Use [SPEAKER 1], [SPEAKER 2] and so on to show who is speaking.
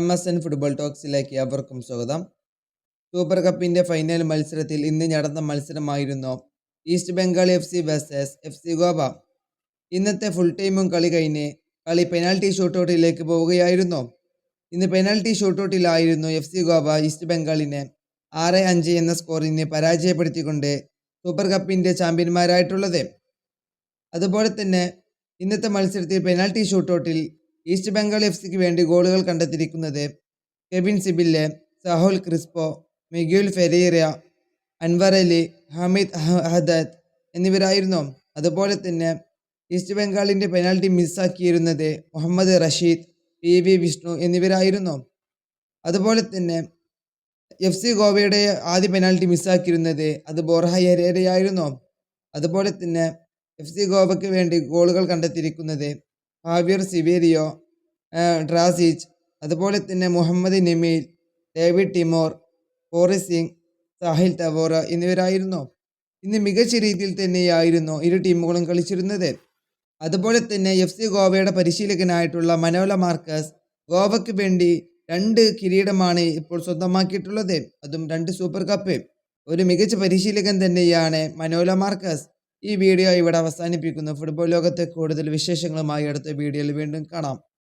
[SPEAKER 1] MSN football ടോക്സിലേക്ക് അവർക്കും സ്വാഗതം. Super കപ്പിന്റെ ഫൈനൽ മത്സരത്തിൽ ഇന്ന് നടന്ന മത്സരമായിരുന്നു East Bengal FC vs FC Goa. ഇന്നത്തെ ഫുൾ ടൈമും കളി കഴിഞ്ഞ് കളി പെനാൽറ്റി ഷൂട്ടൗട്ടിലേക്ക് പോവുകയായിരുന്നു. ഇന്ന് പെനാൽറ്റി ഷൂട്ടൗട്ടിലായിരുന്നു FC ഗോവ ഈസ്റ്റ് ബംഗാളിനെ 6-5 എന്ന സ്കോറിന് പരാജയപ്പെടുത്തിക്കൊണ്ട് സൂപ്പർ കപ്പിന്റെ ചാമ്പ്യന്മാരായിട്ടുള്ളത്. അതുപോലെ തന്നെ ഇന്നത്തെ മത്സരത്തിൽ പെനാൽറ്റി ഷൂട്ടൗട്ടിൽ ഈസ്റ്റ് ബംഗാൾ FCക്ക് വേണ്ടി ഗോളുകൾ കണ്ടെത്തിയിരിക്കുന്നത് Kevin Sibille, Sahal Crespo, Miguel Ferreira, Anwar Ali, Hamid Haddad എന്നിവരായിരുന്നു. അതുപോലെ തന്നെ ഈസ്റ്റ് ബംഗാളിൻ്റെ പെനാൽറ്റി മിസ്സാക്കിയിരുന്നത് മുഹമ്മദ് റഷീദ്, PV വിഷ്ണു എന്നിവരായിരുന്നു. അതുപോലെ തന്നെ FC ഗോവയുടെ ആദ്യ പെനാൽറ്റി മിസ്സാക്കിയിരുന്നത് അത് ബോർഹ ഹെരേരയായിരുന്നു. അതുപോലെ തന്നെ FC ഗോവയ്ക്ക് വേണ്ടി ഗോളുകൾ കണ്ടെത്തിയിരിക്കുന്നത് ഹാവിയർ സിവേരിയോ, ഡ്രാസിച്ച്, അതുപോലെ തന്നെ മുഹമ്മദ് നമീൽ, ഡേവിഡ് ടിമോർ, കോറി സിംഗ്, സാഹിൽ ടവോറ എന്നിവരായിരുന്നു. ഇന്ന് മികച്ച രീതിയിൽ തന്നെയായിരുന്നു ഇരു ടീമുകളും കളിച്ചിരുന്നത്. അതുപോലെ തന്നെ FC ഗോവയുടെ പരിശീലകനായിട്ടുള്ള മനോല മാർക്കസ് ഗോവയ്ക്ക് വേണ്ടി 2 കിരീടമാണ് ഇപ്പോൾ സ്വന്തമാക്കിയിട്ടുള്ളത്, അതും 2 സൂപ്പർ കപ്പ്. ഒരു മികച്ച പരിശീലകൻ തന്നെയാണ് മനോല മാർക്കസ്. ഈ വീഡിയോ ഇവിടെ അവസാനിപ്പിക്കുന്നു. ഫുട്ബോൾ ലോകത്തെ കൂടുതൽ വിശേഷങ്ങളുമായി അടുത്ത വീഡിയോയിൽ വീണ്ടും കാണാം.